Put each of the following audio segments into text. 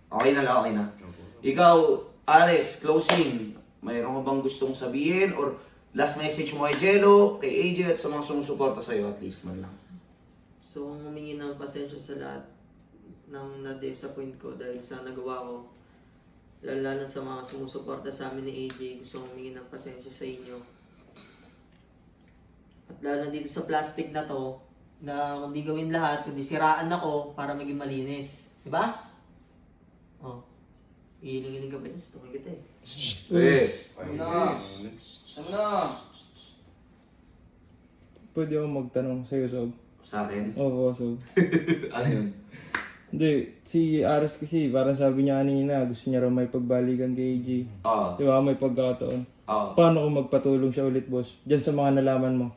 Okay na lang, okay na. Ikaw, Ares, closing. Mayroon ka bang gustong sabihin or last message mo kay Jello, kay AJ at sa mga sumusuporta sa'yo at least man lang. So, humingi ng pasensya sa lahat ng na-disappoint ko dahil sa nagawa ko. Lalo sa mga sumusuporta sa amin ni AJ, gusto kong humingi ng pasensya sa inyo. At lalo dito sa plastic na to, na hindi gawin lahat, kundi siraan ako para maging malinis. Diba? Oh. Ihiling-hiling ka pa dyan, tukoy kita eh. Yes. Ano na? Ano na? Pwede ako magtanong sa'yo, Sob? Sa akin? Oo, Sob. Ano yun? Hindi, si Ares kasi, parang sabi niya kanina, gusto niya raw may pagbalikan kay AJ. Oo. Di ba, may pagkataon. Oo. Paano kung magpatulong siya ulit, boss? Diyan sa mga nalaman mo.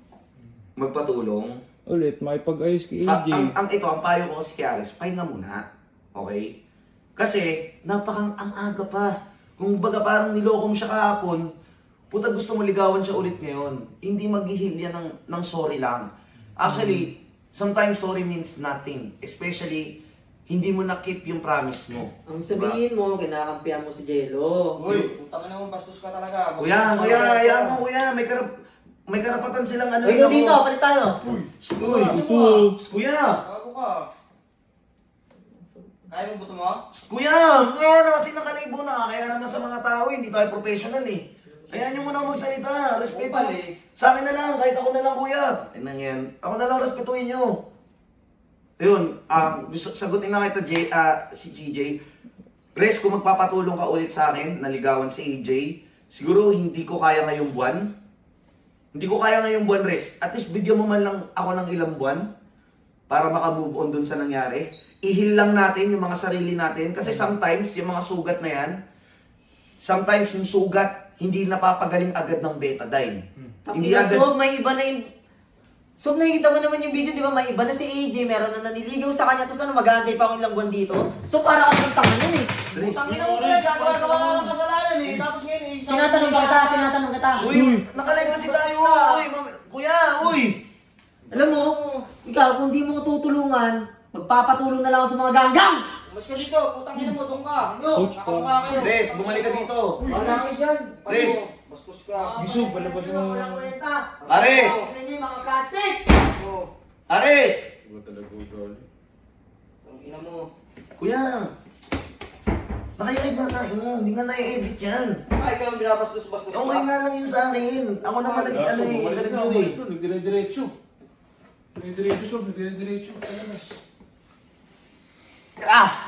Magpatulong. Ulit, makipag-ayos kay Sa, AJ. ang payo ko kasi kay Ares, pahinga muna. Okay? Kasi, ang aga pa. Kung baga parang niloko mo siya kahapon, puta gusto mo ligawan siya ulit ngayon. Hindi maghihil yan ng sorry lang. Actually, sometimes sorry means nothing. Especially, hindi mo na-keep yung promise mo. Ang sabihin mo, kinakampihan mo si Jello. Uy, putang ina mo, bastos ka talaga. Kuya, hayaan mo kuya. May karapatan silang ano. Uy, ikaw dito, palit tayo. Uy, ito. Kuya! Bago ka. Kaya mo buto mo? Kuya! Ngayon na kasi nakalibo na. Kaya naman sa mga tao, hindi tayo professional eh. Hayaan nyo muna ako magsalita. Respeto. Upal eh. Sa akin na lang, kahit ako na lang kuya. Ano yan? Ako na lang respetuhin nyo. Ayun, gusto sagutin na kita si GJ. Res, kung magpapatulong ka ulit sa akin, naligawan si AJ, siguro hindi ko kaya ngayong buwan. Hindi ko kaya ngayong buwan, Res. At least bigyan mo man lang ako ng ilang buwan para maka-move on dun sa nangyari. Ihil lang natin yung mga sarili natin kasi sometimes yung mga sugat na yan, sometimes yung sugat hindi napapagaling agad ng betadine. Hindi Tapos, agad. Sob, may iba na yung... Sob, nakikita mo naman yung video, di ba? May iba na si AJ, meron na naniligaw sa kanya, tapos ano, mag-aantay pa akong ilang buwan dito. So, para ka ng tangan yun eh. Res, Putang ina mo pala, gagawa-gawa ka ng kasalanan eh. Tapos ngayon eh. Tinatanong kita. uy, nakalive kasi tayo. Uy, kuya, uy. Alam mo, ikaw, kung di mo ko tutulungan, magpapatulong na lang ako sa mga ganggang! Mas ka dito, putang ina mo, doon ka. Coach, Nakamukha kayo. Res, bumalik ka dito. Wala kayo dyan. Res. Bastos ka. Giso, palabas mo. Walang kwenta. Ares! Sa inyo yung mga plastic! Oh, Ares! ang ina mo. Kuya, nakalive na tayo. Hindi nga na-edit yan. Ay, ikaw ang binabastos-bastos Okay nga lang yun sa akin. Ako naman nag-ano eh. nag-review eh. Nagdire-diretso. Nagdire-diretso, Sob. Nagdire-diretso. Talamas. Ah!